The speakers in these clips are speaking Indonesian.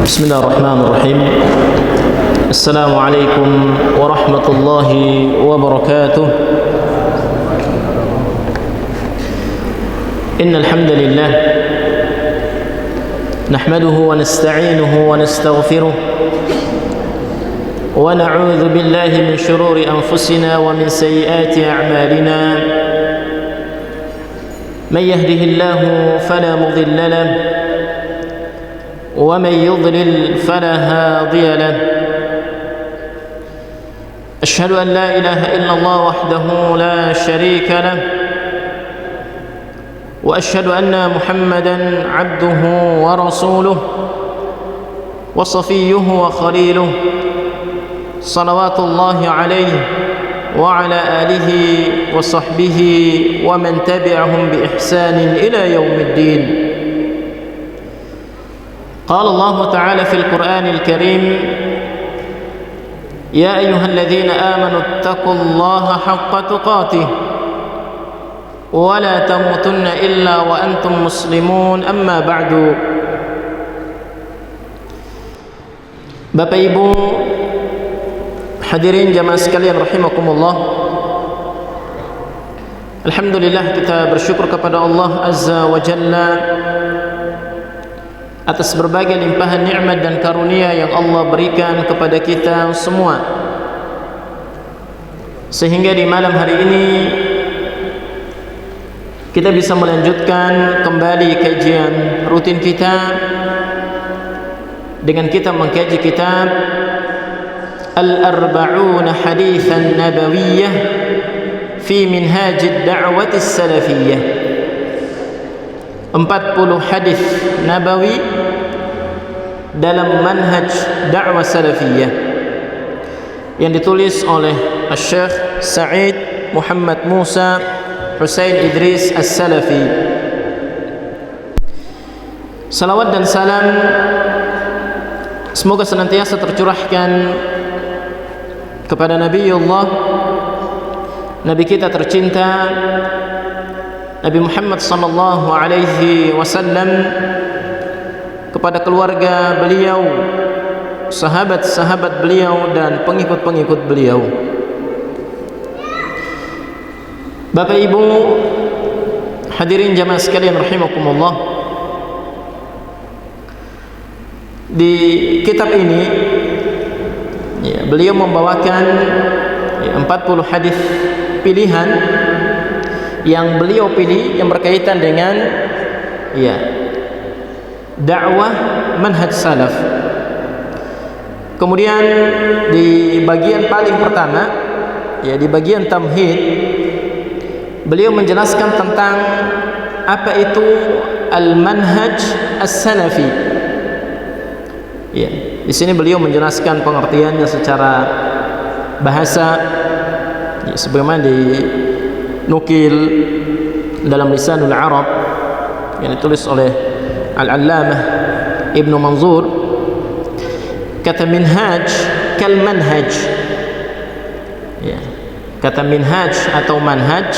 بسم الله الرحمن الرحيم. السلام عليكم ورحمة الله وبركاته. إن الحمد لله نحمده ونستعينه ونستغفره ونعوذ بالله من شرور أنفسنا ومن سيئات أعمالنا. من يهده الله فلا مضل له ومن يضلل فلا هادي له. أشهد أن لا إله إلا الله وحده لا شريك له وأشهد أن محمدا عبده ورسوله وصفيه وخليله صلوات الله عليه وعلى آله وصحبه ومن تبعهم بإحسان إلى يوم الدين. قال الله تعالى في القرآن الكريم: يا أيها الذين آمنوا اتقوا الله حق تقاته ولا تموتن إلا وأنتم مسلمون. أما بعد. Bapak Ibu hadirin jamaah sekalian rahimakumullah, alhamdulillah kita bersyukur kepada Allah Azza wa Jalla atas berbagai limpahan nikmat dan karunia yang Allah berikan kepada kita semua, sehingga di malam hari ini kita bisa melanjutkan kembali kajian rutin kita dengan kita mengkaji kitab Al-Arba'un Hadithan Nabawiyyah fi Minhaj ad-Da'wah as-Salafiyyah, 40 hadis nabawi dalam manhaj dakwah salafiyah yang ditulis oleh Syekh Sa'id Muhammad Musa Husain Idris As-Salafi. Salawat dan salam semoga senantiasa tercurahkan kepada Nabiullah, Nabi kita tercinta Nabi Muhammad sallallahu alaihi wasallam, kepada keluarga beliau, sahabat-sahabat beliau dan pengikut-pengikut beliau. Bapak Ibu hadirin jamaah sekalian rahimakumullah, di kitab ini beliau membawakan 40 hadis pilihan yang beliau pilih yang berkaitan dengan dakwah manhaj salaf. Kemudian di bagian paling pertama, di bagian tamhid, beliau menjelaskan tentang apa itu al-manhaj as-salafi. Di sini beliau menjelaskan pengertiannya secara bahasa, sebagaimana dinukil dalam Lisanul Arab yang ditulis oleh Al-Allamah Ibnu Manzur. Kata minhaj kal manhaj, kata minhaj atau manhaj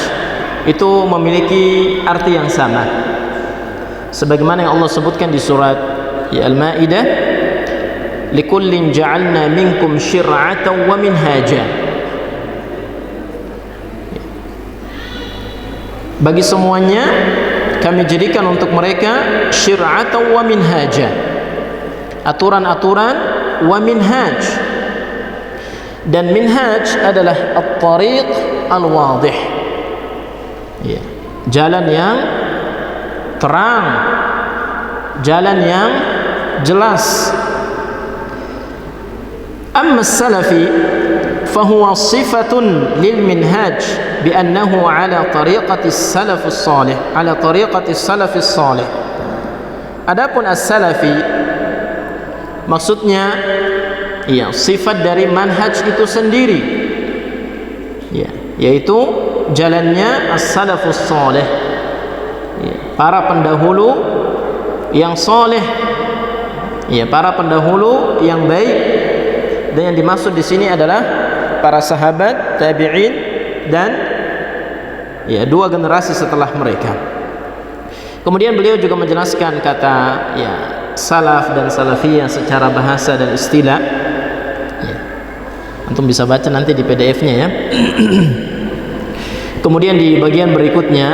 itu memiliki arti yang sama, sebagaimana yang Allah sebutkan di surat Al-Maidah, likullin ja'alna minkum syir'atan wa minhaja. Bagi semuanya kami jadikan untuk mereka syir'atan wa minhaja, aturan-aturan, wa minhaj, dan minhaj adalah at-tariq al-wadih, jalan yang terang, jalan yang jelas. Amma as-salafi fahuwa sifatun lil minhaj bi'annahu ala tariqati as-salaf as-salih, ala tariqati as-salaf as-salih. Adapun as-salafi maksudnya sifat dari manhaj itu sendiri, yaitu jalannya as-salaf as-salih, para pendahulu yang saleh, para pendahulu yang baik. Dan yang dimaksud di sini adalah para sahabat, tabi'in, dan dua generasi setelah mereka. Kemudian beliau juga menjelaskan kata salaf dan salafiyah secara bahasa dan istilah. Ya. Antum bisa baca nanti di PDF-nya ya. Kemudian di bagian berikutnya,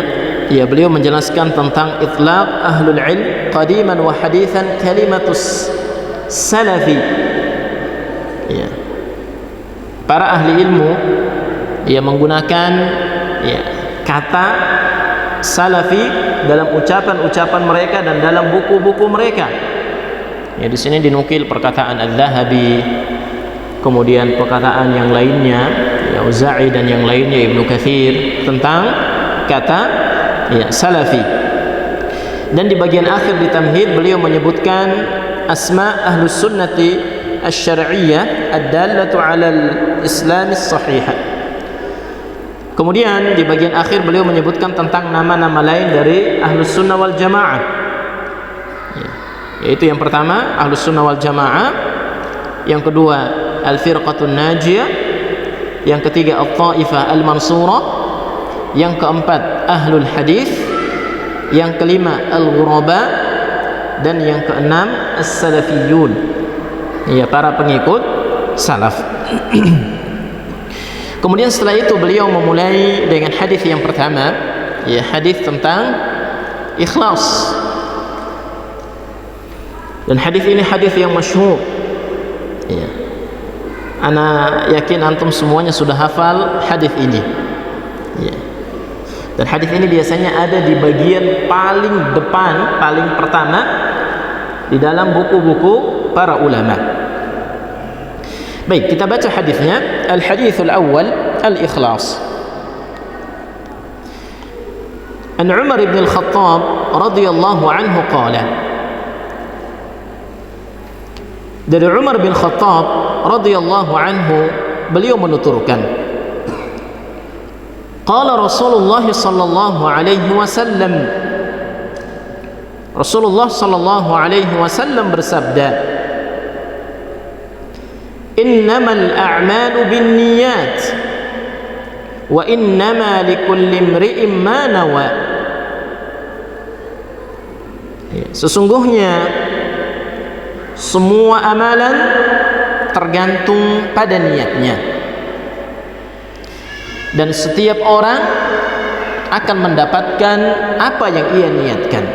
ya, beliau menjelaskan tentang itlaq ahlul ilm qadiman wa hadithan kalimatus salafi. Ya. Para ahli ilmu ya menggunakan ya kata salafi dalam ucapan-ucapan mereka dan dalam buku-buku mereka. Ya, di sini dinukil perkataan Al-Dhahabi, kemudian perkataan yang lainnya, ya, Auza'i dan yang lainnya, Ibnu Katsir, tentang kata ya salafi. Dan di bagian akhir di tamhid beliau menyebutkan asma ahlus sunnati asy-syar'iyyah ad-dallatu 'ala al-islam as-sahih. Kemudian di bagian akhir beliau menyebutkan tentang nama-nama lain dari Ahlus Sunnah wal Jamaah. Ya. Yaitu yang pertama Ahlus Sunnah wal Jamaah, yang kedua Al-Firqatun Najiyah, yang ketiga At-Taifah Al-Mansurah, yang keempat Ahlul Hadis, yang kelima Al-Ghuraba, dan yang keenam As-Salafiyun. Ya, para pengikut salaf. Kemudian setelah itu beliau memulai dengan hadis yang pertama, ya, hadis tentang ikhlas. Dan hadis ini hadis yang masyhur. Ya. Ana yakin antum semuanya sudah hafal hadis ini. Ya. Dan hadis ini biasanya ada di bagian paling depan, paling pertama di dalam buku-buku para ulama. Baik, kita baca hadisnya. Al-hadithul awwal, al-ikhlas. An Umar ibn al-Khattab radhiyallahu anhu qala. Dari Umar bin Khattab radhiyallahu anhu, beliau menuturkan, qala Rasulullah sallallahu alaihi wasallam, Rasulullah sallallahu alaihi wasallam bersabda, innamal a'malu binniyat wa innama likulli imri'in ma nawa. Sesungguhnya semua amalan tergantung pada niatnya, dan setiap orang akan mendapatkan apa yang ia niatkan.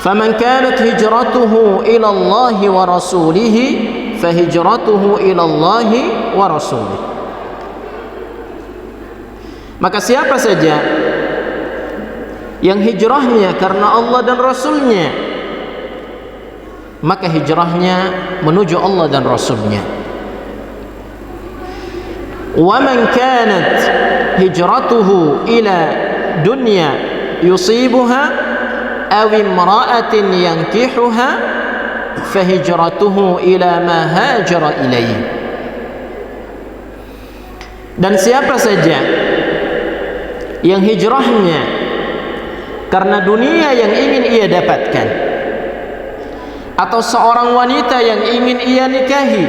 فَمَنْ كَانَتْ هِجْرَتُهُ إِلَى اللَّهِ وَرَسُولِهِ فَهِجْرَتُهُ إِلَى اللَّهِ وَرَسُولِهِ. Maka siapa saja yang hijrahnya karena Allah dan Rasulnya, maka hijrahnya menuju Allah dan Rasulnya. وَمَنْ كَانَتْ هِجْرَتُهُ إِلَى دُنْيَا يُصِيبُهَا أو امرأة ينكحها فهجرته إلى ما هاجر إليه. Dan siapa saja yang hijrahnya karena dunia yang ingin ia dapatkan, atau seorang wanita yang ingin ia nikahi,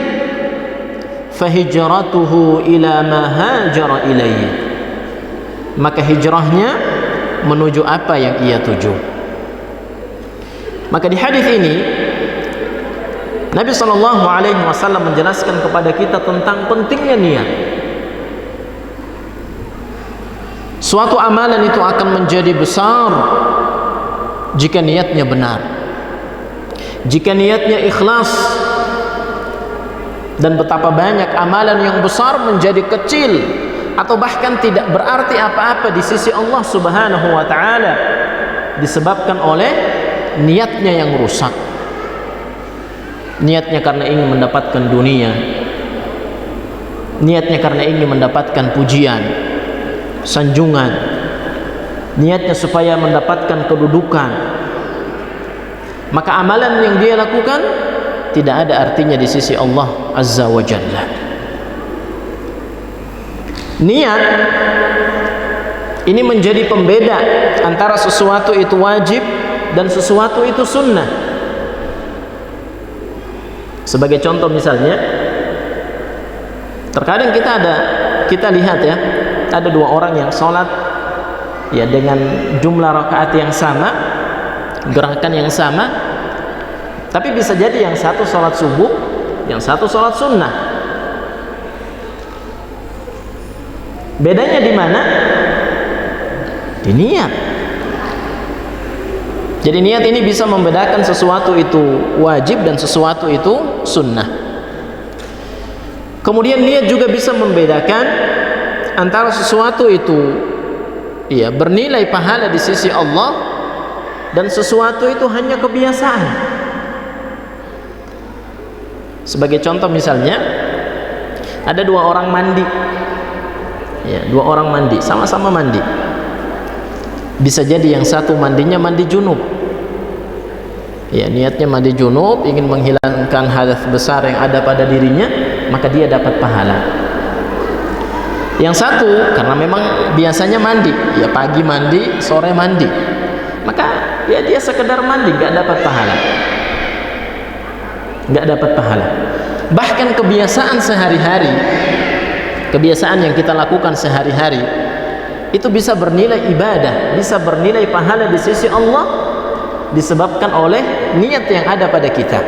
fahijratuhu ila ma hajara ilaihi, maka hijrahnya menuju apa yang ia tuju. Maka di hadis ini Nabi SAW menjelaskan kepada kita tentang pentingnya niat. Suatu amalan itu akan menjadi besar jika niatnya benar, jika niatnya ikhlas. Dan betapa banyak amalan yang besar menjadi kecil atau bahkan tidak berarti apa-apa di sisi Allah Subhanahu wa taala disebabkan oleh niatnya yang rusak. Niatnya karena ingin mendapatkan dunia, niatnya karena ingin mendapatkan pujian, sanjungan, niatnya supaya mendapatkan kedudukan, maka amalan yang dia lakukan tidak ada artinya di sisi Allah Azza wa Jalla. Niat ini menjadi pembeda antara sesuatu itu wajib dan sesuatu itu sunnah. Sebagai contoh misalnya, terkadang kita lihat ya, ada dua orang yang sholat ya dengan jumlah rakaat yang sama, gerakan yang sama, tapi bisa jadi yang satu sholat subuh, yang satu sholat sunnah. Bedanya di mana? Di niat. Jadi niat ini bisa membedakan sesuatu itu wajib dan sesuatu itu sunnah. Kemudian niat juga bisa membedakan antara sesuatu itu bernilai pahala di sisi Allah dan sesuatu itu hanya kebiasaan. Sebagai contoh misalnya, ada dua orang mandi, dua orang mandi, sama-sama mandi. Bisa jadi yang satu mandinya mandi junub, niatnya mandi junub, ingin menghilangkan hadas besar yang ada pada dirinya, maka dia dapat pahala. Yang satu karena memang biasanya mandi, pagi mandi, sore mandi, maka dia sekedar mandi, nggak dapat pahala, nggak dapat pahala. Bahkan kebiasaan sehari-hari, kebiasaan yang kita lakukan sehari-hari itu bisa bernilai ibadah, bisa bernilai pahala di sisi Allah, disebabkan oleh niat yang ada pada kita.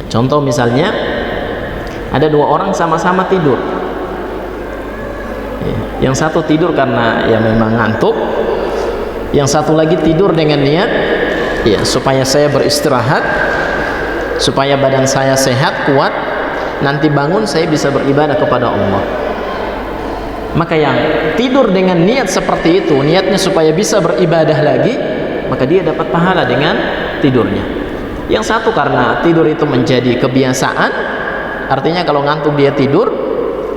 Contoh misalnya, ada dua orang sama-sama tidur. Yang satu tidur karena memang ngantuk, yang satu lagi tidur dengan niat supaya saya beristirahat, supaya badan saya sehat, kuat, nanti bangun saya bisa beribadah kepada Allah. Maka yang tidur dengan niat seperti itu, niatnya supaya bisa beribadah lagi, maka dia dapat pahala dengan tidurnya. Yang satu karena tidur itu menjadi kebiasaan, artinya kalau ngantuk dia tidur,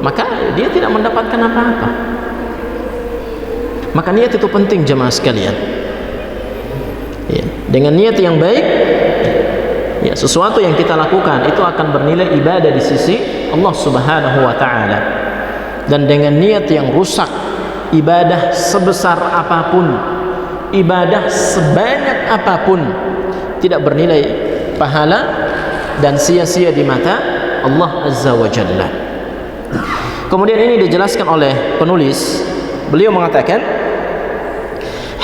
maka dia tidak mendapatkan apa-apa. Maka niat itu penting jemaah sekalian. Dengan niat yang baik, sesuatu yang kita lakukan itu akan bernilai ibadah di sisi Allah Subhanahu wa ta'ala. Dan dengan niat yang rusak, ibadah sebesar apapun, ibadah sebanyak apapun, tidak bernilai pahala dan sia-sia di mata Allah Azza wa Jalla. Kemudian ini dijelaskan oleh penulis, beliau mengatakan,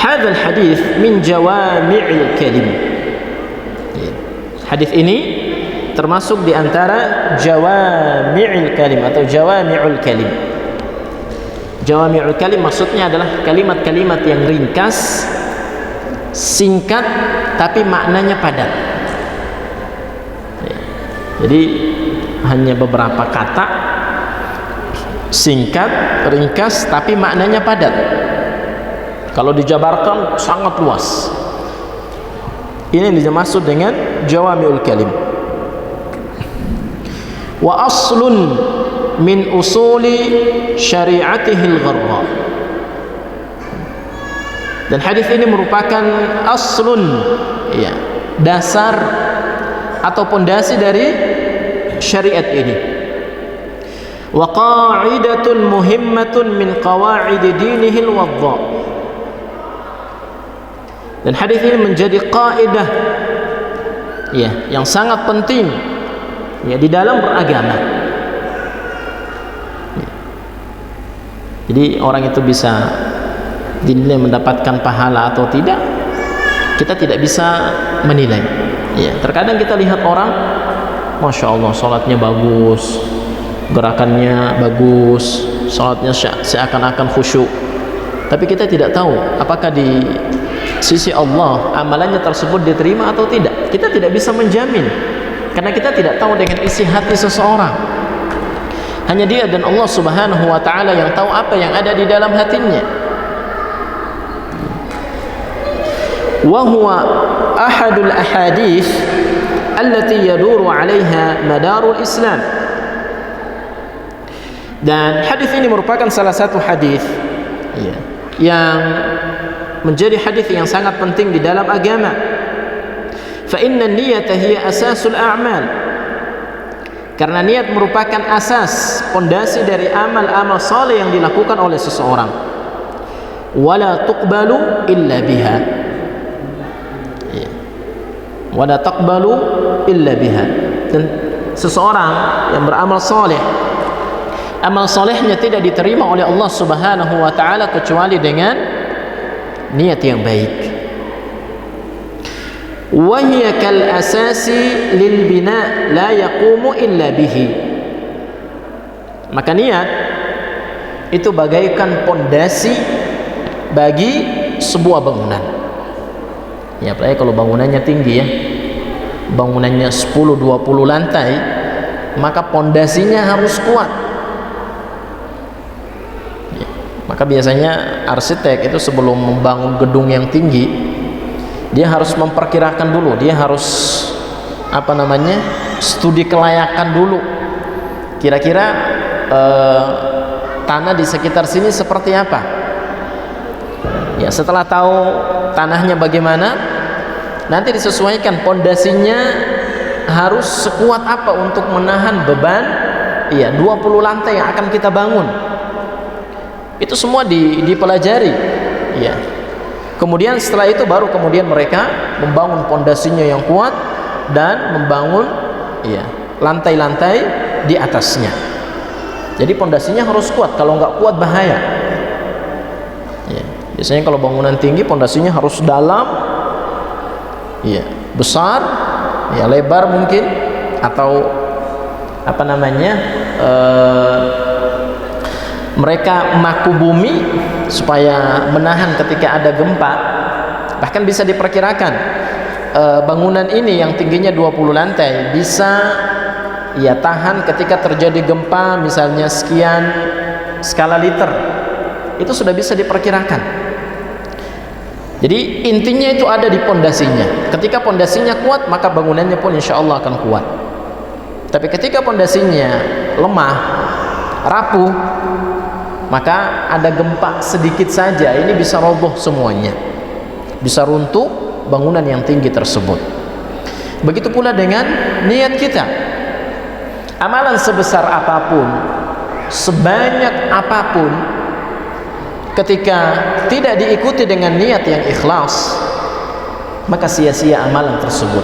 hadzal hadis min jawami'il kalim. Hadis ini termasuk di antara jawami'il kalim atau jawami'ul kalim. Jawami'ul kalim maksudnya adalah kalimat-kalimat yang ringkas, singkat, tapi maknanya padat. Jadi hanya beberapa kata, singkat, ringkas, tapi maknanya padat. Kalau dijabarkan sangat luas. Ini dimaksud dengan jawami'ul kalim. Wa aslun min usuli syari'atihil gharra. Dan hadis ini merupakan aslun, dasar atau pondasi dari syariat ini. Wa qa'idatun muhimmatun min qawa'id dinihil wadha. Dan hadis ini menjadi kaidah yang sangat penting di dalam beragama. Jadi orang itu bisa dinilai mendapatkan pahala atau tidak, kita tidak bisa menilai. Terkadang kita lihat orang, masya Allah, sholatnya bagus, gerakannya bagus, sholatnya seakan-akan khusyuk, tapi kita tidak tahu apakah di sisi Allah amalannya tersebut diterima atau tidak. Kita tidak bisa menjamin, karena kita tidak tahu dengan isi hati seseorang. Hanya dia dan Allah Subhanahu wa ta'ala yang tahu apa yang ada di dalam hatinya. Wa huwa ahadul ahadith allati yaduru 'alaiha madarul Islam. Dan hadis ini merupakan salah satu hadis yang menjadi hadis yang sangat penting di dalam agama. Fa inna an-niyata hiya asasul a'mal. Karena niat merupakan asas, pondasi dari amal-amal saleh yang dilakukan oleh seseorang. Wala tuqbalu illa biha. Wala taqbalu illa biha. Dan seseorang yang beramal saleh, amal salehnya tidak diterima oleh Allah Subhanahu wa ta'ala kecuali dengan niat yang baik. wa hiya kal asasi lil bina la yaqumu illa bihi. Maka niat itu bagaikan pondasi bagi sebuah bangunan. Ya, apalagi kalau bangunannya tinggi ya, bangunannya 10-20 lantai, maka pondasinya harus kuat ya. Maka biasanya arsitek itu sebelum membangun gedung yang tinggi, dia harus memperkirakan dulu, dia harus studi kelayakan dulu, kira-kira tanah di sekitar sini seperti apa ya. Setelah tahu tanahnya bagaimana, nanti disesuaikan pondasinya harus sekuat apa untuk menahan beban 20 lantai yang akan kita bangun. Itu semua dipelajari ya. Kemudian setelah itu baru kemudian mereka membangun pondasinya yang kuat dan membangun lantai-lantai di atasnya. Jadi pondasinya harus kuat, kalau nggak kuat bahaya ya. Biasanya kalau bangunan tinggi pondasinya harus dalam ya, besar ya, lebar mungkin, atau mereka maku bumi supaya menahan ketika ada gempa. Bahkan bisa diperkirakan bangunan ini yang tingginya 20 lantai bisa ya tahan ketika terjadi gempa misalnya sekian skala liter. Itu sudah bisa diperkirakan. Jadi intinya itu ada di pondasinya. Ketika pondasinya kuat, maka bangunannya pun insya Allah akan kuat. Tapi ketika pondasinya lemah, rapuh, maka ada gempa sedikit saja, ini bisa roboh semuanya, bisa runtuh bangunan yang tinggi tersebut. Begitu pula dengan niat kita. Amalan sebesar apapun, sebanyak apapun, ketika tidak diikuti dengan niat yang ikhlas, maka sia-sia amalan tersebut.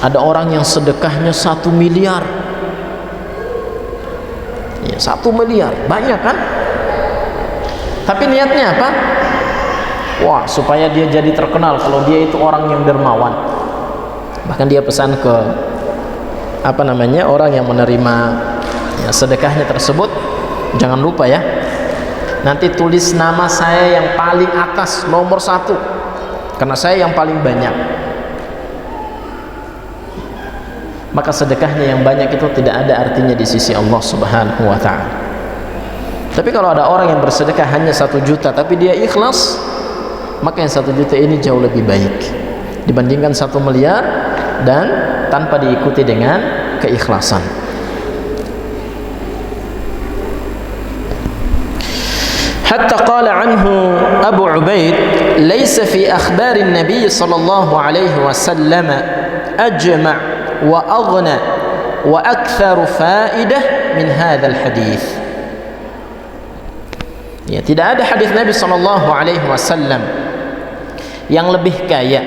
Ada orang yang sedekahnya 1 miliar ya, 1 miliar, banyak kan? Tapi niatnya apa? Wah, supaya dia jadi terkenal kalau dia itu orang yang dermawan. Bahkan dia pesan ke orang yang menerima ya, sedekahnya tersebut, jangan lupa ya, nanti tulis nama saya yang paling atas, nomor 1, karena saya yang paling banyak. Maka sedekahnya yang banyak itu tidak ada artinya di sisi Allah Subhanahu wa ta'ala. Tapi kalau ada orang yang bersedekah hanya 1 juta tapi dia ikhlas, maka yang 1 juta ini jauh lebih baik dibandingkan 1 miliar dan tanpa diikuti dengan keikhlasan. Hatta qala anhu Abu Ubaid, "Laisa fi akhbarin Nabi sallallahu alaihi wasallam ajma' wa aghna wa aktharu fa'idah min hadzal hadits." Ya, tidak ada hadis Nabi sallallahu alaihi wasallam yang lebih kaya,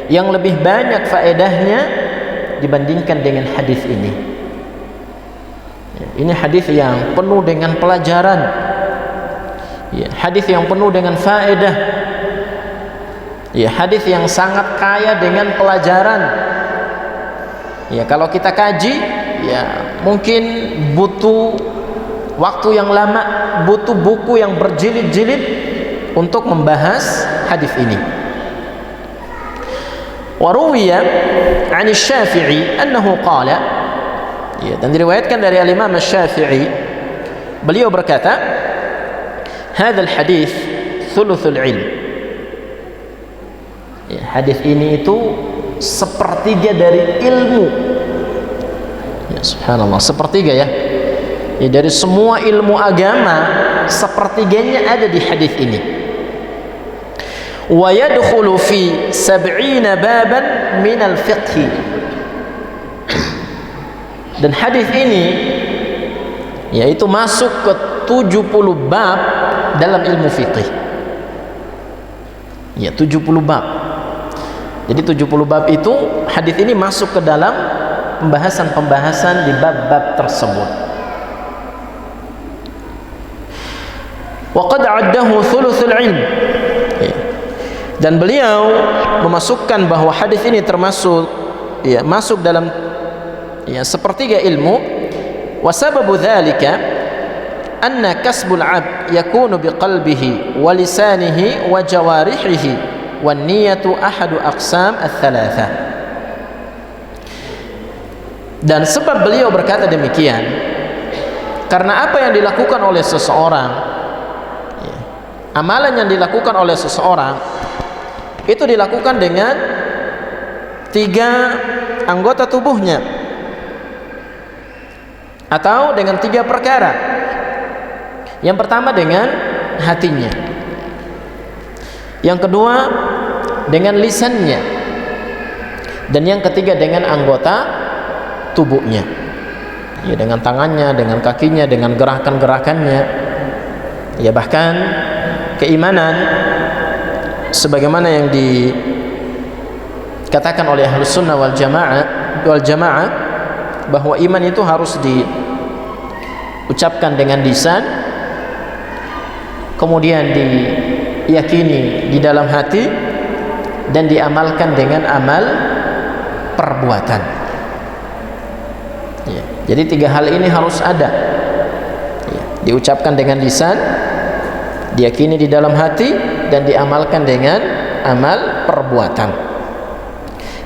yang lebih banyak faedahnya dibandingkan dengan hadis ini. Ya, ini hadis yang penuh dengan pelajaran. Ya, hadis yang penuh dengan faedah. Ya, hadis yang sangat kaya dengan pelajaran. Ya, kalau kita kaji, ya mungkin butuh waktu yang lama, butuh buku yang berjilid-jilid untuk membahas hadis ini. Wa ruwiya 'an Asy-Syafi'i annahu qala, ya, dan diriwayatkan dari Imam Asy-Syafi'i, beliau berkata, "Hadzal hadits thuluthul ilm." Ya, hadis ini itu sepertiga dari ilmu. Ya, subhanallah, sepertiga ya. Ya, dari semua ilmu agama sepertiganya ada di hadis ini. Wa yadkhulu fi 70 baban min al-fiqh. Dan hadis ini yaitu masuk ke 70 bab dalam ilmu fiqh. Ya, 70 bab. Jadi 70 bab itu hadis ini masuk ke dalam pembahasan-pembahasan di bab-bab tersebut. Wa qad 'addahu thuluthul ilm. Dan beliau memasukkan bahwa hadis ini termasuk masuk dalam sepertiga ilmu. Wa sababu dzalika anna kasbul 'abd yakunu biqalbihi wa lisanihi wa jawarihihi wan niyatu ahadu aqsam ats-tsalatsa. Dan sebab beliau berkata demikian karena apa yang dilakukan oleh seseorang, amalan yang dilakukan oleh seseorang itu dilakukan dengan 3 anggota tubuhnya atau dengan 3 perkara. Yang pertama dengan hatinya, yang kedua dengan lisannya, dan yang ketiga dengan anggota tubuhnya, dengan tangannya, dengan kakinya, dengan gerakan-gerakannya. Bahkan keimanan sebagaimana yang dikatakan oleh Ahlus Sunnah wal Jamaah bahwa iman itu harus diucapkan dengan lisan, kemudian diyakini di dalam hati, dan diamalkan dengan amal perbuatan. Jadi 3 hal ini harus ada, diucapkan dengan lisan, diyakini di dalam hati, dan diamalkan dengan amal perbuatan.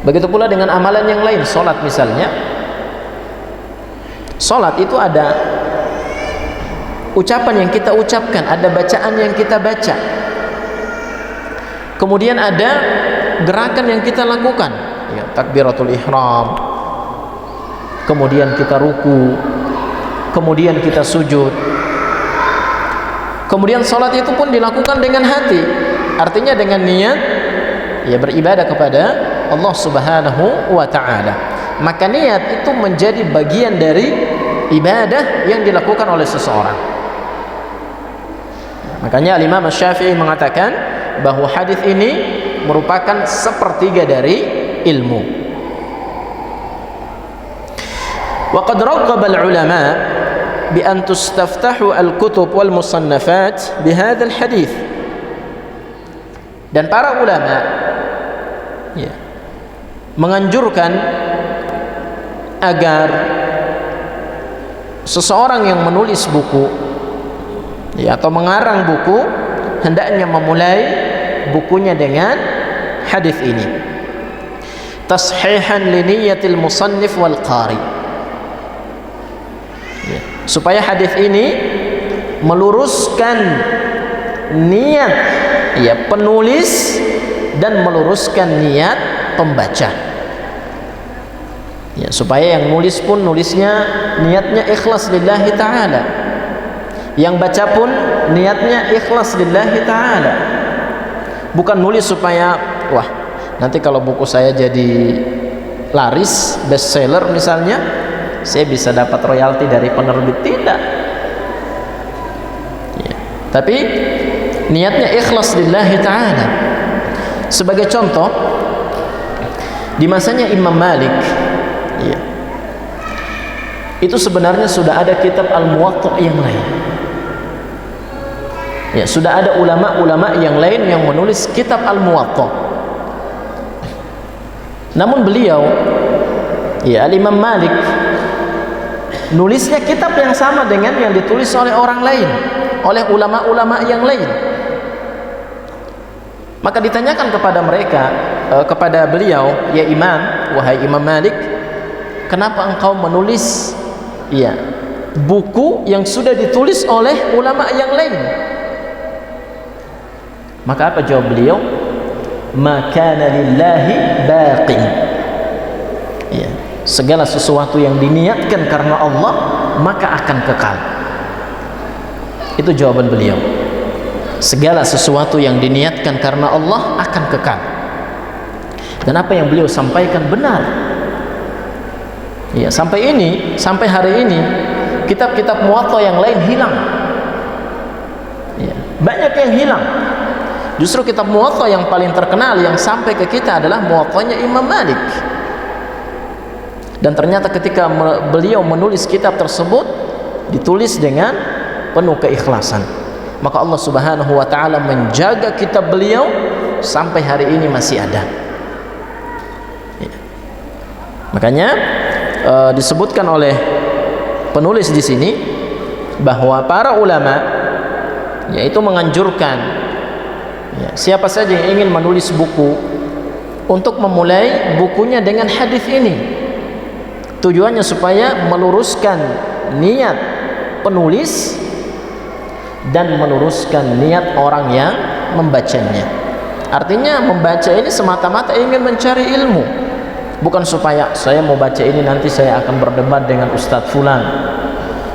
Begitu pula dengan amalan yang lain, sholat misalnya. Sholat itu ada ucapan yang kita ucapkan, ada bacaan yang kita baca, kemudian ada gerakan yang kita lakukan, takbiratul ihram, kemudian kita ruku, kemudian kita sujud. Kemudian sholat itu pun dilakukan dengan hati, artinya dengan niat beribadah kepada Allah Subhanahu wa ta'ala. Maka niat itu menjadi bagian dari ibadah yang dilakukan oleh seseorang. Makanya Imam Syafi'i mengatakan bahwa hadis ini merupakan sepertiga dari ilmu. Wa qad raghaba al-ulama bi an tustaftahu al-kutub wal musannafat bi hadzal hadits. Dan para ulama menganjurkan agar seseorang yang menulis buku atau mengarang buku hendaknya memulai bukunya dengan hadis ini, tashihan li niyatil musannif wal qari, supaya hadis ini meluruskan niat penulis dan meluruskan niat pembaca, supaya yang nulis pun nulisnya niatnya ikhlas lillahi ta'ala, yang baca pun niatnya ikhlas lillahi ta'ala, bukan nulis supaya wah nanti kalau buku saya jadi laris, bestseller misalnya, saya bisa dapat royalti dari penerbit. Tidak, tapi niatnya ikhlas lillahi ta'ala. Sebagai contoh, di masanya Imam Malik itu sebenarnya sudah ada kitab Al-Muwatta yang lain, sudah ada ulama-ulama yang lain yang menulis kitab Al-Muwatta. Namun beliau Al-Imam Malik nulisnya kitab yang sama dengan yang ditulis oleh orang lain, oleh ulama-ulama yang lain. Maka ditanyakan kepada mereka, kepada beliau, ya Imam, wahai Imam Malik, kenapa engkau menulis buku yang sudah ditulis oleh ulama yang lain? Maka apa jawab beliau? Ma kana lillahi baqi. Segala sesuatu yang diniatkan karena Allah maka akan kekal. Itu jawaban beliau. Segala sesuatu yang diniatkan karena Allah akan kekal. Dan apa yang beliau sampaikan benar. Sampai hari ini kitab-kitab Muwatta yang lain hilang. Banyak yang hilang. Justru kitab Muwatta yang paling terkenal yang sampai ke kita adalah Muwattanya Imam Malik. Dan ternyata ketika beliau menulis kitab tersebut, ditulis dengan penuh keikhlasan. Maka Allah Subhanahu wa ta'ala menjaga kitab beliau sampai hari ini masih ada. Ya. Makanya disebutkan oleh penulis di sini bahwa para ulama yaitu menganjurkan ya, siapa saja yang ingin menulis buku untuk memulai bukunya dengan hadis ini. Tujuannya supaya meluruskan niat penulis dan meluruskan niat orang yang membacanya. Artinya membaca ini semata-mata ingin mencari ilmu, bukan supaya saya mau baca ini nanti saya akan berdebat dengan Ustadz Fulan,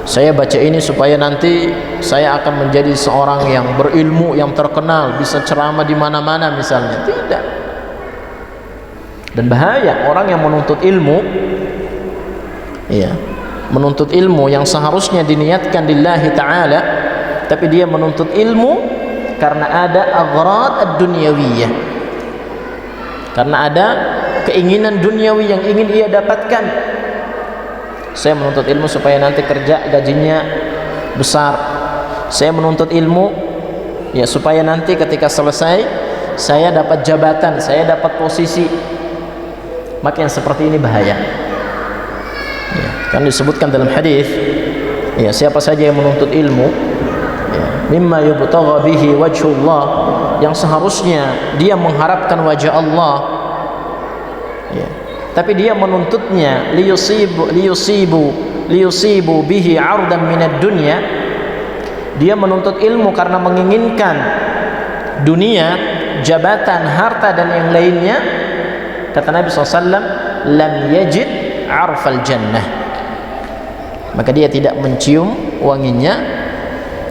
saya baca ini supaya nanti saya akan menjadi seorang yang berilmu, yang terkenal, bisa ceramah di mana-mana misalnya. Tidak. Dan bahaya orang yang menuntut ilmu, ya, menuntut ilmu yang seharusnya diniatkan lillahi ta'ala, tapi dia menuntut ilmu karena ada aghrad ad-dunyawiyah, karena ada keinginan duniawi yang ingin ia dapatkan. Saya menuntut ilmu supaya nanti kerja gajinya besar. Saya menuntut ilmu ya supaya nanti ketika selesai saya dapat jabatan, saya dapat posisi. Maka yang seperti ini bahaya. Ya, kan disebutkan dalam hadis, ya, siapa saja yang menuntut ilmu, ya, mimma yubtagha bihi wajhullah, yang seharusnya dia mengharapkan wajah Allah, ya, tapi dia menuntutnya liyusibu bihi 'ardan minad dunya, dia menuntut ilmu karena menginginkan dunia, jabatan, harta dan yang lainnya. Kata Nabi SAW, lam yajid 'arfal jannah, maka dia tidak mencium wanginya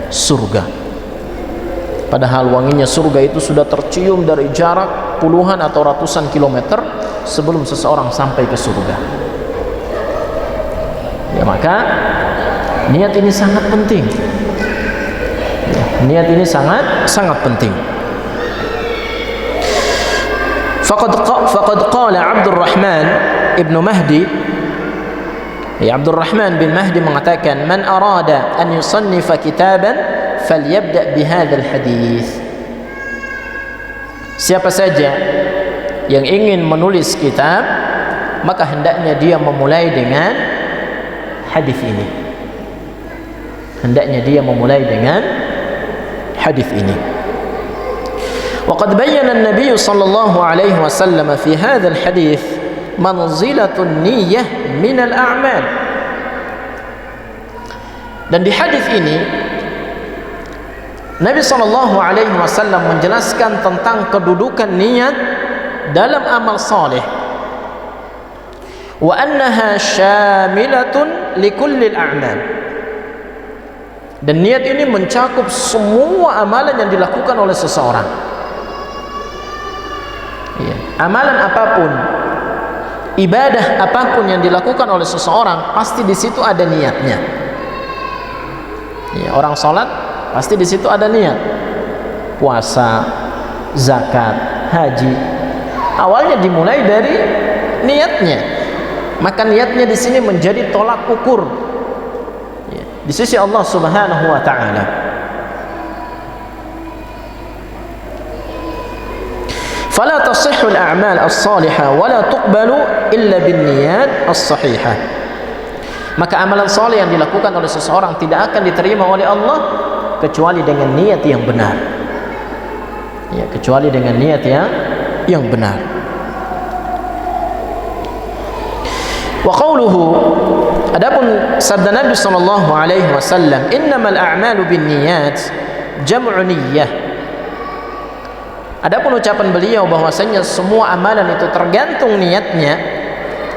surga. Padahal wanginya surga itu sudah tercium dari jarak puluhan atau ratusan kilometer sebelum seseorang sampai ke surga. Ya, maka niat ini sangat penting. Ya, niat ini sangat penting. Faqad qala Abdurrahman ibnu Mahdi, ya, Abdurrahman bin Mahdi mengatakan, man arada an yusannifa kitaban falyabda bihadzal hadis. Siapa saja yang ingin menulis kitab, maka hendaknya dia memulai dengan hadis ini. Hendaknya dia memulai dengan hadis ini. وقد بين النبي صلى الله عليه وسلم في هذا الحديث منزلة النية من الأعمال. Dan di hadis ini Nabi sallallahu alaihi wasallam menjelaskan tentang kedudukan niat dalam amal saleh, wa annaha syamilatun likulli al-a'mal. Dan niat ini mencakup semua amalan yang dilakukan oleh seseorang. Ya, amalan apapun, ibadah apapun yang dilakukan oleh seseorang, pasti di situ ada niatnya. Ya, orang sholat pasti di situ ada niat. Puasa, zakat, haji, awalnya dimulai dari niatnya. Maka niatnya di sini menjadi tolak ukur, ya, di sisi Allah Subhanahu wa Ta'ala. فلا تصح الأعمال الصالحة ولا تقبل إلا بالنيات الصحيحة. Maka amalan saleh yang dilakukan oleh seseorang tidak akan diterima oleh Allah kecuali dengan niat yang benar. Ya, kecuali dengan niat yang benar. Wa qawluhu, adapun sabda Nabi sallallahu alaihi wasallam, innamal a'malu binniyat jam'u niyyah. Adapun ucapan beliau bahwasanya semua amalan itu tergantung niatnya.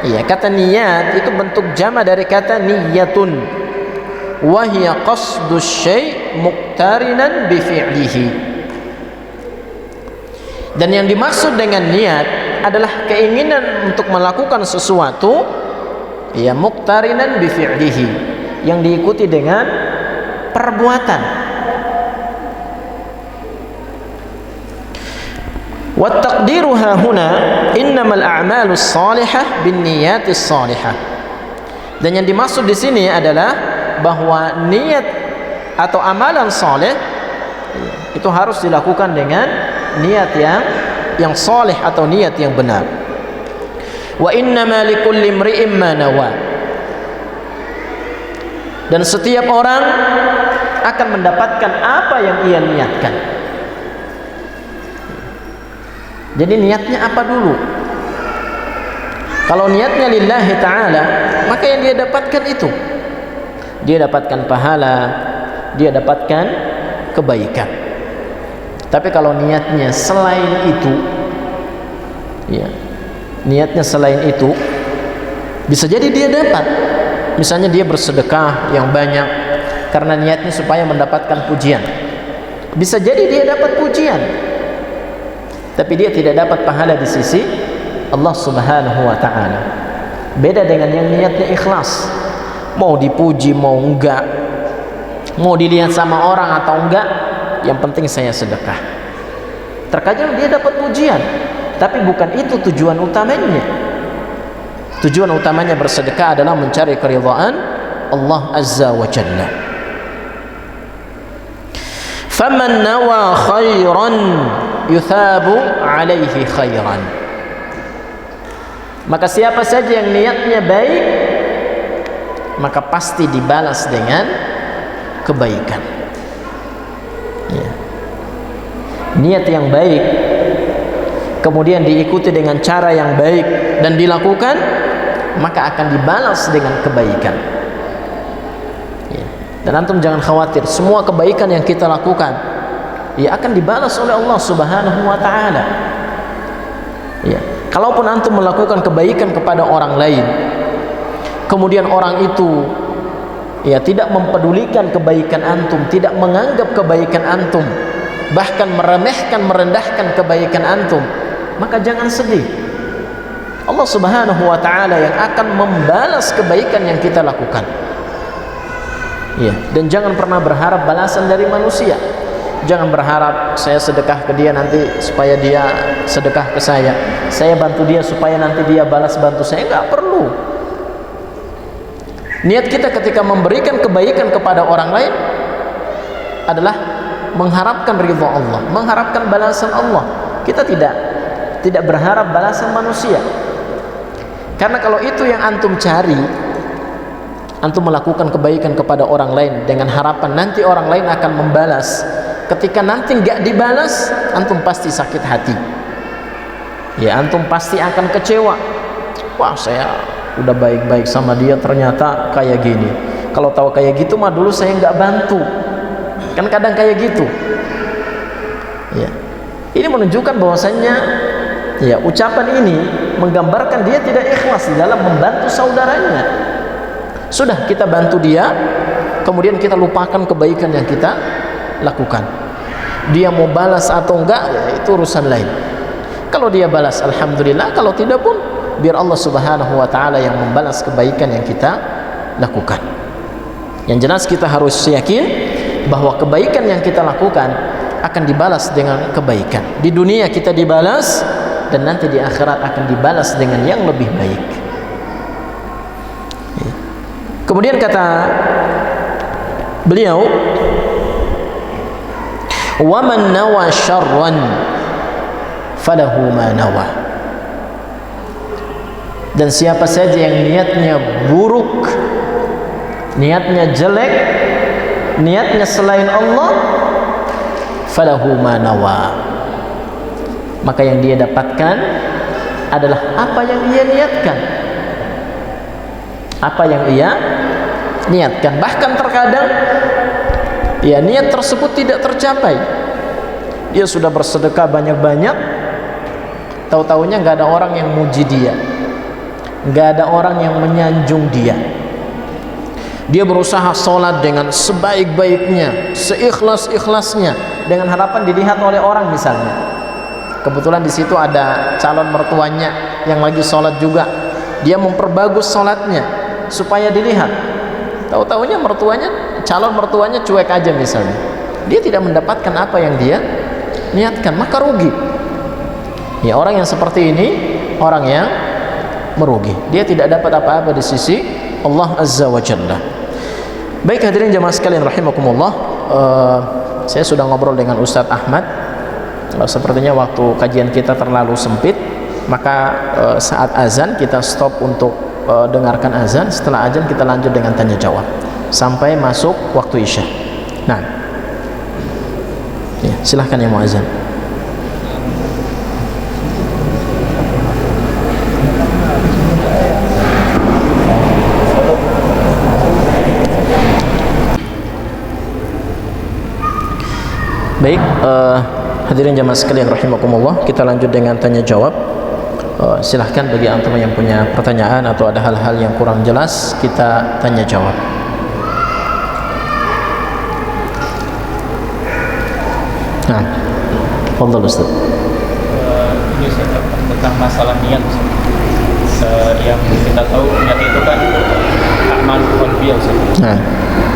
Iya, kata niat itu bentuk jama dari kata niyatun, wa hiya qasdus syai' muqtarinan bi fi'lihi. Dan yang dimaksud dengan niat adalah keinginan untuk melakukan sesuatu, ya, muqtarinan bi fi'lihi, yang diikuti dengan perbuatan. وَالتَّقْدِيرُهَا هُنَا إِنَّمَا الْأَعْمَالُ الصَّالِحَةُ بِالنِّيَّاتِ الصَّالِحَةِ. Dan yang dimaksud di sini adalah bahwa niat atau amalan saleh itu harus dilakukan dengan niat yang yang saleh atau niat yang benar. Wa innama likulli imri'in ma nawa. Dan setiap orang akan mendapatkan apa yang ia niatkan. Jadi niatnya apa dulu? Kalau niatnya lillahi ta'ala, maka yang dia dapatkan itu, dia dapatkan pahala, dia dapatkan kebaikan. Tapi kalau niatnya selain itu, ya, niatnya selain itu, bisa jadi dia dapat. Misalnya dia bersedekah yang banyak karena niatnya supaya mendapatkan pujian. Bisa jadi dia dapat pujian, tapi dia tidak dapat pahala di sisi Allah Subhanahu wa ta'ala. Beda dengan yang niatnya ikhlas, mau dipuji mau enggak, mau dilihat sama orang atau enggak, yang penting saya sedekah. Terkadang dia dapat pujian, tapi bukan itu tujuan utamanya. Tujuan utamanya bersedekah adalah mencari keridhaan Allah Azza wa Jalla. Faman nawa khairan yuthabu alaihi khairan. Maka siapa saja yang niatnya baik, maka pasti dibalas dengan kebaikan. Ya. Niat yang baik kemudian diikuti dengan cara yang baik dan dilakukan, maka akan dibalas dengan kebaikan. Ya. Dan antum jangan khawatir, semua kebaikan yang kita lakukan ya akan dibalas oleh Allah Subhanahu wa ta'ala. Ya. Kalaupun antum melakukan kebaikan kepada orang lain, kemudian orang itu ya tidak mempedulikan kebaikan antum, tidak menganggap kebaikan antum, bahkan meremehkan, merendahkan kebaikan antum, maka jangan sedih. Allah Subhanahu wa ta'ala yang akan membalas kebaikan yang kita lakukan. Ya, dan jangan pernah berharap balasan dari manusia. Jangan berharap saya sedekah ke dia nanti supaya dia sedekah ke saya bantu dia supaya nanti dia balas bantu saya. Enggak perlu. Niat kita ketika memberikan kebaikan kepada orang lain adalah mengharapkan ridha Allah, mengharapkan balasan Allah. Kita tidak berharap balasan manusia. Karena kalau itu yang antum cari, antum melakukan kebaikan kepada orang lain dengan harapan nanti orang lain akan membalas. Ketika nanti nggak dibalas, antum pasti sakit hati. Ya, antum pasti akan kecewa. Wah, saya udah baik-baik sama dia, ternyata kayak gini. Kalau tahu kayak gitu mah dulu saya nggak bantu. Kan kadang kayak gitu. Ya. Ini menunjukkan bahwasannya ya ucapan ini menggambarkan dia tidak ikhlas di dalam membantu saudaranya. Sudah kita bantu dia, kemudian kita lupakan kebaikan yang kita lakukan. Dia mau balas atau enggak, ya itu urusan lain. Kalau dia balas, alhamdulillah. Kalau tidak pun, biar Allah Subhanahu wa ta'ala yang membalas kebaikan yang kita lakukan. Yang jelas kita harus yakin bahwa kebaikan yang kita lakukan akan dibalas dengan kebaikan. Di dunia kita dibalas, dan nanti di akhirat akan dibalas dengan yang lebih baik. Kemudian kata beliau, wa man nawa syarran falahu ma nawa. Dan siapa saja yang niatnya buruk, niatnya jelek, niatnya selain Allah, falahu ma nawa, maka yang dia dapatkan adalah apa yang ia niatkan. Apa yang ia niatkan. Bahkan terkadang ya niat tersebut tidak tercapai. Dia sudah bersedekah banyak-banyak, tahu-tahunya nggak ada orang yang muji dia, nggak ada orang yang menyanjung dia. Dia berusaha sholat dengan sebaik-baiknya, seikhlas-ikhlasnya, dengan harapan dilihat oleh orang misalnya. Kebetulan di situ ada calon mertuanya yang lagi sholat juga. Dia memperbagus sholatnya supaya dilihat. Tahu-tahunya calon mertuanya cuek aja misalnya. Dia tidak mendapatkan apa yang dia niatkan, maka rugi. Ya, orang yang seperti ini orang yang merugi. Dia tidak dapat apa-apa di sisi Allah Azza wa Jalla. Baik hadirin jamaah sekalian rahimakumullah, saya sudah ngobrol dengan Ustadz Ahmad sepertinya waktu kajian kita terlalu sempit, maka saat azan kita stop untuk dengarkan azan. Setelah azan kita lanjut dengan tanya jawab sampai masuk waktu isya. Nah, ya, silahkan yang mau azan. Baik, hadirin jamaah sekalian rahimakumullah, kita lanjut dengan tanya jawab. Silahkan bagi antum yang punya pertanyaan atau ada hal-hal yang kurang jelas, kita tanya jawab. Nah, fadhal Ustaz. Ini tentang masalah niat, yang kita tahu niat itu kan amal qalbiyah, Ustaz. Nah,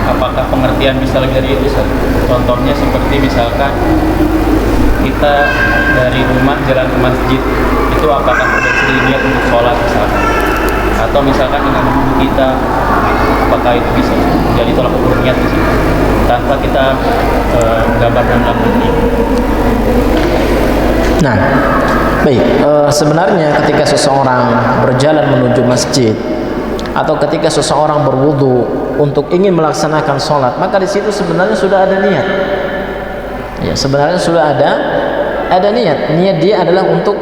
apakah pengertian bisa lebih dari itu, Ustaz? Contohnya seperti misalkan kita dari rumah jalan ke masjid, itu apakah sudah niat untuk sholat misalkan, atau misalkan dengan wudhu kita, apakah itu bisa jadi tolak ukur niat di situ tanpa kita menggambarkan dalam hati? nah, baik. Sebenarnya ketika seseorang berjalan menuju masjid atau ketika seseorang berwudu untuk ingin melaksanakan sholat, maka di situ sebenarnya sudah ada niat. Ya, sebenarnya sudah ada niat. Niat dia adalah untuk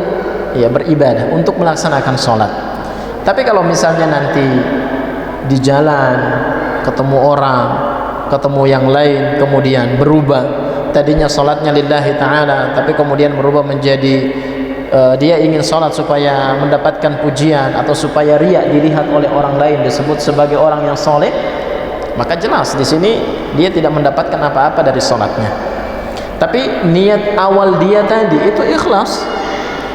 ya beribadah, untuk melaksanakan sholat. Tapi kalau misalnya nanti di jalan ketemu orang, ketemu yang lain, kemudian berubah, tadinya sholatnya lillahi ta'ala, tapi kemudian berubah menjadi dia ingin sholat supaya mendapatkan pujian atau supaya riya dilihat oleh orang lain, disebut sebagai orang yang soleh, maka jelas di sini dia tidak mendapatkan apa-apa dari sholatnya. Tapi niat awal dia tadi itu ikhlas,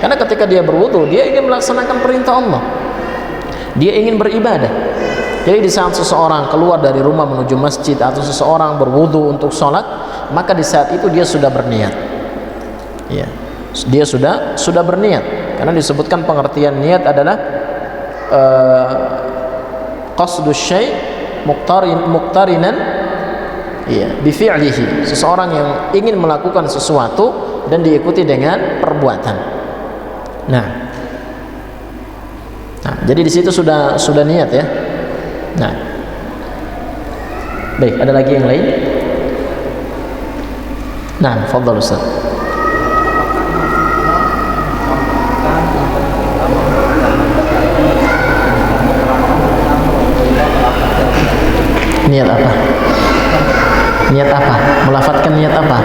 karena ketika dia berwudu dia ingin melaksanakan perintah Allah, dia ingin beribadah. Jadi di saat seseorang keluar dari rumah menuju masjid atau seseorang berwudu untuk sholat, maka di saat itu dia sudah berniat. Ya, dia sudah berniat, karena disebutkan pengertian niat adalah qasdus syai' muqtarinan ya bi fi'lihi, seseorang yang ingin melakukan sesuatu dan diikuti dengan perbuatan. Nah, jadi di situ sudah niat ya. Nah, baik, ada lagi yang lain? Nah, fadhal Ustaz. Niat apa? Niat apa? Melafadzkan niat apa?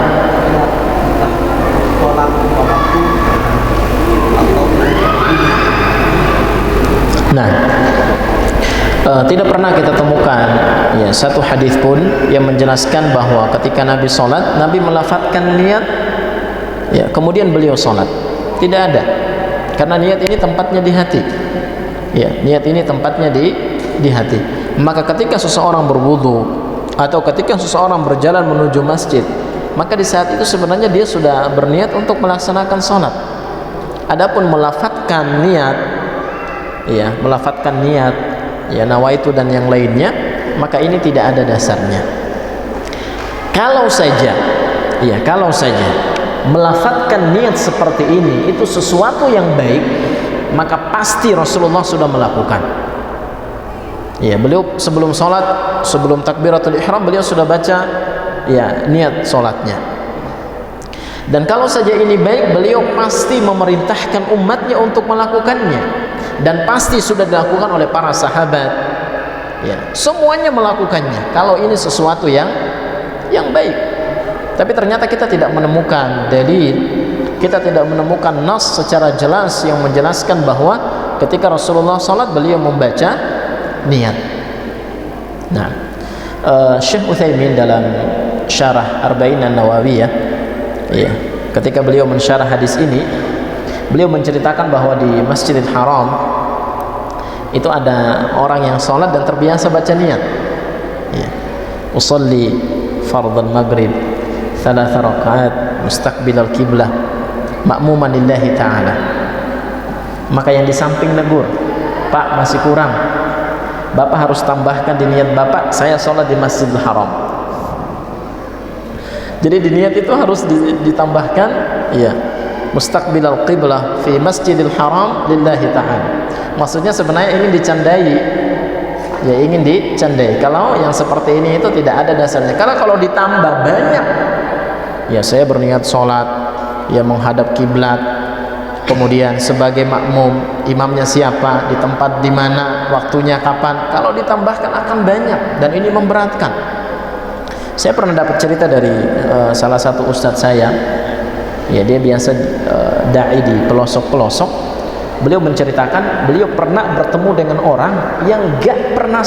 Nah, tidak pernah kita temukan ya satu hadis pun yang menjelaskan bahwa ketika Nabi sholat, Nabi melafadzkan niat ya kemudian beliau sholat. Tidak ada, karena niat ini tempatnya di hati. Ya, niat ini tempatnya di hati. Maka ketika seseorang berwudu atau ketika seseorang berjalan menuju masjid, maka di saat itu sebenarnya dia sudah berniat untuk melaksanakan sholat. Adapun melafadzkan niat, ya melafadzkan niat, ya nawaitu dan yang lainnya, maka ini tidak ada dasarnya. Kalau saja melafadzkan niat seperti ini itu sesuatu yang baik, maka pasti Rasulullah sudah melakukan. Ya, beliau sebelum sholat, sebelum takbiratul ihram, beliau sudah baca ya niat sholatnya. Dan kalau saja ini baik, beliau pasti memerintahkan umatnya untuk melakukannya, dan pasti sudah dilakukan oleh para sahabat. Ya, semuanya melakukannya. Kalau ini sesuatu yang baik, tapi ternyata kita tidak menemukan dalil, kita tidak menemukan nas secara jelas yang menjelaskan bahwa ketika Rasulullah sholat beliau membaca niat. Nah, Syekh Utsaimin dalam syarah Arba'in An-Nawawiyah, ya, ketika beliau mensyarah hadis ini, beliau menceritakan bahwa di Masjidil Haram itu ada orang yang sholat dan terbiasa baca niat. Ya, usolli fardhan maghrib 3 rakaat mustaqbilal qiblah ma'muman lillahi ta'ala. Maka yang di samping negur, Pak, masih kurang, Bapak harus tambahkan di niat Bapak, saya sholat di Masjidil Haram. Jadi di niat itu harus ditambahkan ya, mustaqbilal qiblah fi Masjidil Haram lillahi ta'ala. Maksudnya sebenarnya ingin dicandai, ya ingin dicandai. Kalau yang seperti ini itu tidak ada dasarnya. Karena kalau ditambah banyak, ya saya berniat sholat, ya menghadap kiblat, kemudian sebagai makmum, imamnya siapa, di tempat di mana, waktunya kapan. Kalau ditambahkan akan banyak dan ini memberatkan. Saya pernah dapat cerita dari salah satu ustadz saya, ya dia biasa dai di pelosok-pelosok. Beliau menceritakan beliau pernah bertemu dengan orang yang gak pernah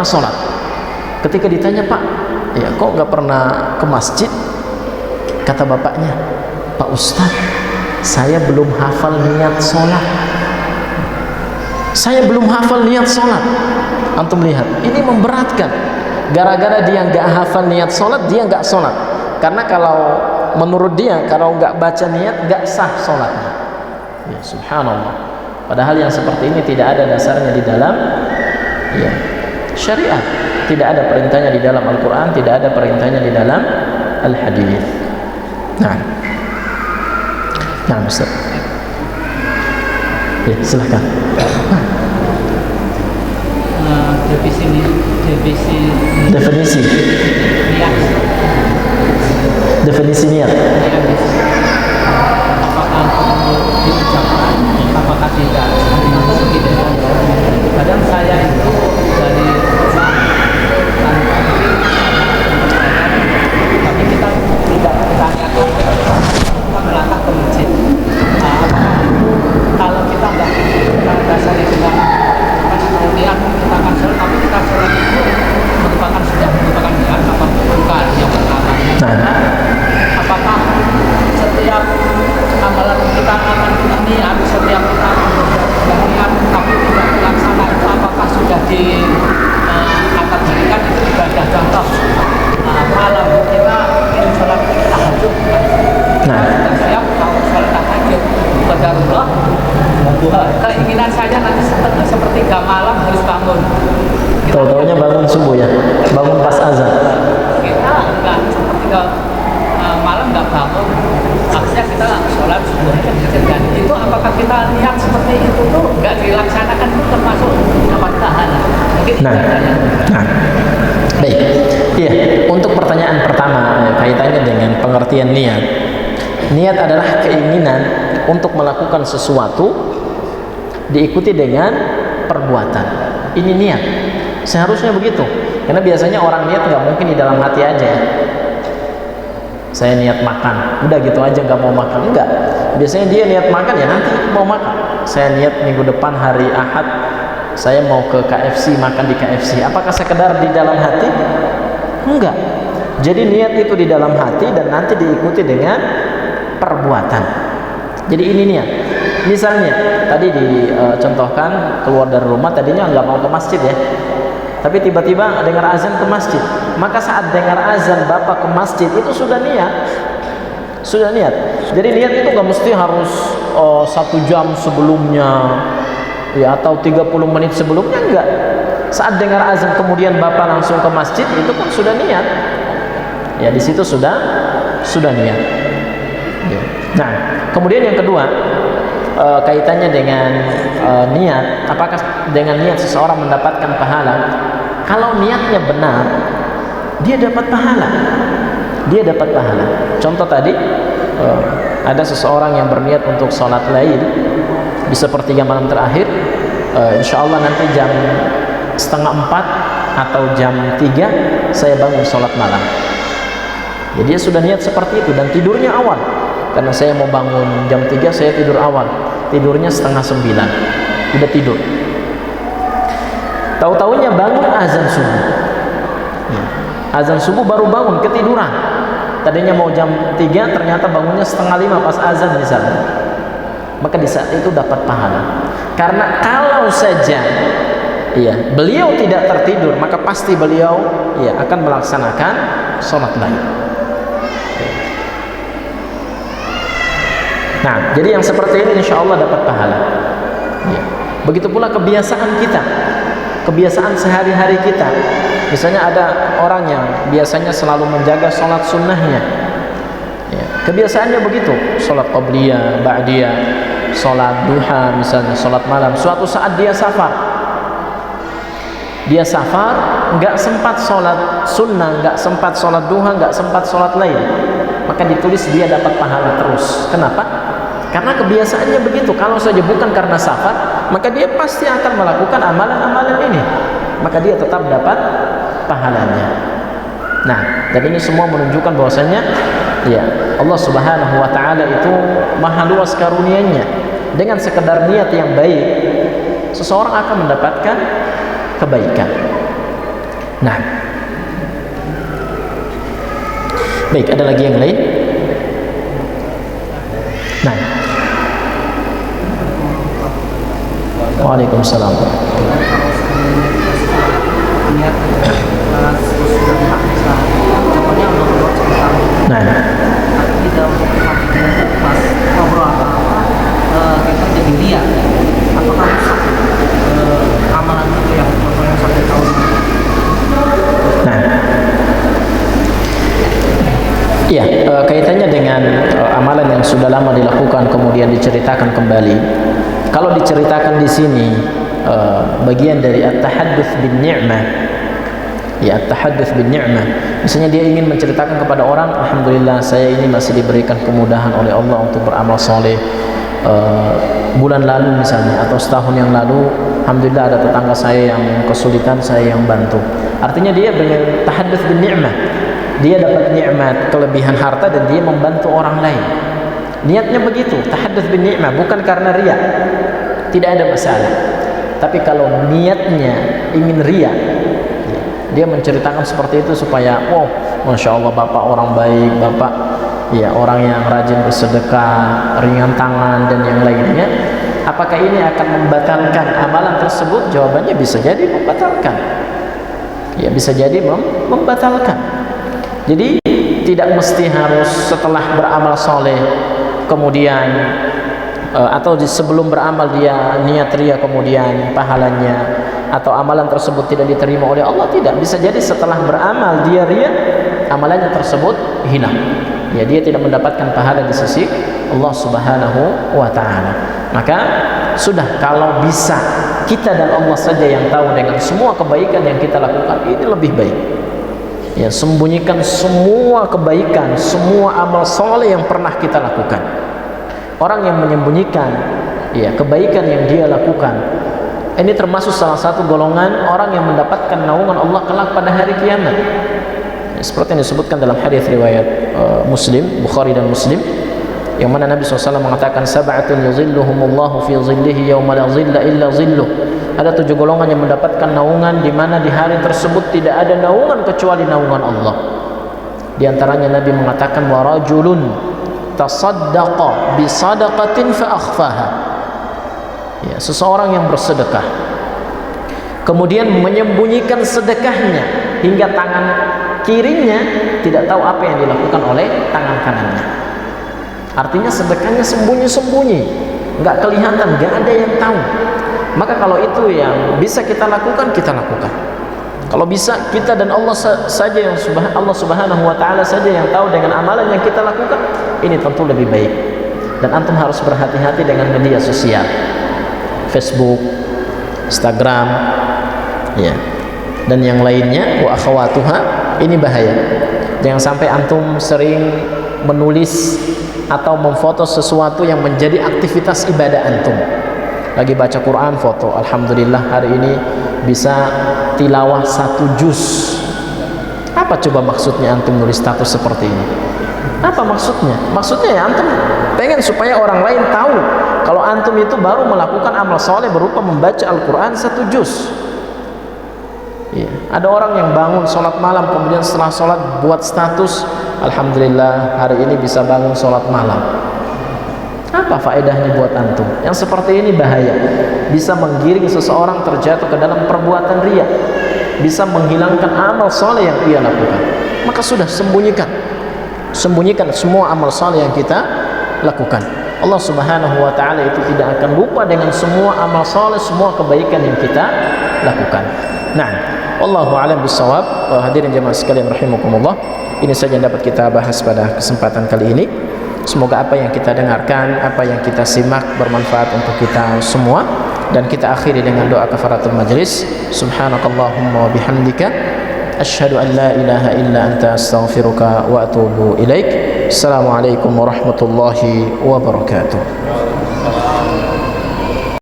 sholat. Ketika ditanya, Pak, ya kok gak pernah ke masjid? Kata bapaknya, Pak Ustadz, saya belum hafal niat sholat. Antum lihat, ini memberatkan. Gara-gara dia gak hafal niat sholat, dia gak sholat. Karena kalau menurut dia, kalau gak baca niat, gak sah sholatnya. Ya, subhanallah. Padahal yang seperti ini tidak ada dasarnya di dalam, ya, syariat. Tidak ada perintahnya di dalam Al-Quran, tidak ada perintahnya di dalam Al-Hadith. Nah, Ustaz. Ya, silakan. Definisi niat. Apakah tidak? Kadang saya itu dari rumah tanpa tapi kita tidak ditanyakan kita melangkah ke masjid. Apakah itu kalau kita nggak dasarnya dengan niat kita akan sholat, tapi kita sholat itu sudah merupakan niat apa bukan yang pertama? Apakah setiap amalan kita akan kita niat, setiap kita niat tapi tidak dilaksanakan itu apakah sudah dikategorikan itu ibadah? Contoh malam kita ingin sholat tahajud, kita siap mau sholat tahajud, qadarullah keinginan saya nanti sepertiga malam harus bangun. Tahu-taunya bangun subuh ya, bangun pas azan. Kita enggak sepertiga malam nggak bangun, akhirnya kita sholat subuh dan itu apakah kita lihat seperti itu tuh nggak dilaksanakan itu termasuk dapat tahanan? Baik, iya. Untuk pertanyaan pertama kaitannya dengan pengertian niat. Niat adalah keinginan untuk melakukan sesuatu diikuti dengan perbuatan. Ini niat. Seharusnya begitu. Karena biasanya orang niat nggak mungkin di dalam hati aja. Saya niat makan, udah gitu aja nggak mau makan, enggak. Biasanya dia niat makan ya nanti mau makan. Saya niat minggu depan hari Ahad saya mau ke KFC, makan di KFC. Apakah sekedar di dalam hati? Enggak. Jadi niat itu di dalam hati dan nanti diikuti dengan perbuatan. Jadi ini niat. Misalnya tadi dicontohkan keluar dari rumah, tadinya nggak mau ke masjid ya, tapi tiba-tiba dengar azan ke masjid. Maka saat dengar azan Bapak ke masjid itu sudah niat. Jadi niat itu nggak mesti harus 1 jam sebelumnya, ya, atau 30 menit sebelumnya, enggak. Saat dengar azan kemudian Bapak langsung ke masjid, itu kan sudah niat. Ya, di situ sudah niat. Ya. Nah, kemudian yang kedua, kaitannya dengan niat, apakah dengan niat seseorang mendapatkan pahala? Kalau niatnya benar, dia dapat pahala. Contoh tadi, ada seseorang yang berniat untuk sholat lail di sepertiga malam terakhir, insya Allah nanti jam 3:30 atau jam 3 saya bangun sholat malam. Jadi dia sudah niat seperti itu dan tidurnya awal. Karena saya mau bangun jam 3, saya tidur awal. Tidurnya 8:30, udah tidur. Tahu-tahunya bangun azan subuh. Azan subuh baru bangun, ketiduran. Tadinya mau jam 3, ternyata bangunnya 4:30 pas azan misalnya. Maka di saat itu dapat pahala. Karena kalau saja beliau tidak tertidur, maka pasti beliau akan melaksanakan sholat lain. Nah, jadi yang seperti ini insya Allah dapat pahala. Begitu pula kebiasaan kita, kebiasaan sehari-hari kita. Misalnya ada orang yang biasanya selalu menjaga sholat sunnahnya, kebiasaannya begitu, sholat qabliyah, ba'diyah, sholat duha misalnya, sholat malam. Suatu saat dia safar, nggak sempat sholat sunnah, nggak sempat sholat duha, nggak sempat sholat lain, maka ditulis dia dapat pahala terus. Kenapa? Karena kebiasaannya begitu. Kalau saja bukan karena safar, maka dia pasti akan melakukan amalan-amalan ini, maka dia tetap dapat pahalanya. Nah, dan ini semua menunjukkan bahwasanya ya Allah Subhanahu wa taala itu maha luas karunia-Nya. Dengan sekedar niat yang baik, seseorang akan mendapatkan kebaikan. Nah, baik, ada lagi yang lain? Nah, waalaikumsalam. Nah, kita pas ngobrol kita jadi lihat apakah rusak amalan itu yang contohnya sampai tahun. nah, iya, kaitannya dengan amalan yang sudah lama dilakukan kemudian diceritakan kembali. Kalau diceritakan di sini bagian dari at-tahadduts bin ni'mah, ya at-tahadduts bin ni'mah. Misalnya dia ingin menceritakan kepada orang, alhamdulillah saya ini masih diberikan kemudahan oleh Allah untuk beramal soleh. Bulan lalu misalnya atau setahun yang lalu, alhamdulillah ada tetangga saya yang kesulitan, saya yang bantu. Artinya dia dengan tahadduts bin ni'mah, dia dapat nikmat, kelebihan harta, dan dia membantu orang lain. Niatnya begitu, tahadduts bin ni'mah, bukan karena riya, tidak ada masalah. Tapi kalau niatnya ingin riya, dia menceritakan seperti itu supaya, oh, masya Allah bapak orang baik, bapak ya orang yang rajin bersedekah, ringan tangan dan yang lainnya. Apakah ini akan membatalkan amalan tersebut? Jawabannya bisa jadi membatalkan. Ya, bisa jadi membatalkan. Jadi tidak mesti harus setelah beramal soleh kemudian atau sebelum beramal dia niat riya kemudian pahalanya atau amalan tersebut tidak diterima oleh Allah. Tidak, bisa jadi setelah beramal dia riya, amalannya tersebut hilang. Ya, dia tidak mendapatkan pahala di sisi Allah Subhanahu wa taala. Maka sudah, kalau bisa kita dan Allah saja yang tahu dengan semua kebaikan yang kita lakukan, ini lebih baik. Ya, sembunyikan semua kebaikan, semua amal soleh yang pernah kita lakukan. Orang yang menyembunyikan ya kebaikan yang dia lakukan, ini termasuk salah satu golongan orang yang mendapatkan naungan Allah kelak pada hari kiamat. Ya, seperti yang disebutkan dalam hadis riwayat Muslim, Bukhari dan Muslim, yang mana Nabi SAW mengatakan sab'atun yuzilluhumullahu fi zillihi yawma la zilla illa zilluh. Ada 7 golongan yang mendapatkan naungan di mana di hari tersebut tidak ada naungan kecuali naungan Allah. Di antaranya Nabi mengatakan wa rajulun tasaddaqa bi sadaqatin fa akhfaha. Ya, seseorang yang bersedekah kemudian menyembunyikan sedekahnya hingga tangan kirinya tidak tahu apa yang dilakukan oleh tangan kanannya. Artinya sedekahnya sembunyi-sembunyi, nggak kelihatan, nggak ada yang tahu. Maka kalau itu yang bisa kita lakukan, kita lakukan. Kalau bisa kita dan Allah saja yang Allah Subhanahu wa taala saja yang tahu dengan amalan yang kita lakukan, ini tentu lebih baik. Dan antum harus berhati-hati dengan media sosial, Facebook, Instagram, ya, dan yang lainnya. Wa akhawatuha, ini bahaya. Jangan sampai antum sering menulis atau memfoto sesuatu yang menjadi aktivitas ibadah antum. Lagi baca Quran, foto, alhamdulillah hari ini bisa tilawah 1 juz. Apa coba maksudnya antum nulis status seperti ini? Apa maksudnya? Maksudnya ya antum pengen supaya orang lain tahu kalau antum itu baru melakukan amal soleh berupa membaca Al-Quran 1 juz. Ya, ada orang yang bangun sholat malam kemudian setelah sholat buat status, alhamdulillah hari ini bisa bangun sholat malam. Apa faedahnya buat antum? Yang seperti ini bahaya, bisa menggiring seseorang terjatuh ke dalam perbuatan riya, bisa menghilangkan amal soleh yang ia lakukan. Maka sudah, sembunyikan semua amal soleh yang kita lakukan. Allah Subhanahu wa taala itu tidak akan lupa dengan semua amal soleh, semua kebaikan yang kita lakukan. Nah, wallahu a'lam bissawab. Hadirin jemaah sekalian rahimakumullah, ini saja yang dapat kita bahas pada kesempatan kali ini. Semoga apa yang kita dengarkan, apa yang kita simak bermanfaat untuk kita semua. Dan kita akhiri dengan doa kafaratul majlis. Subhanakallahumma wa bihamdika asyhadu an la ilaha illa anta astaghfiruka wa atubu ilaik. Assalamualaikum warahmatullahi wabarakatuh.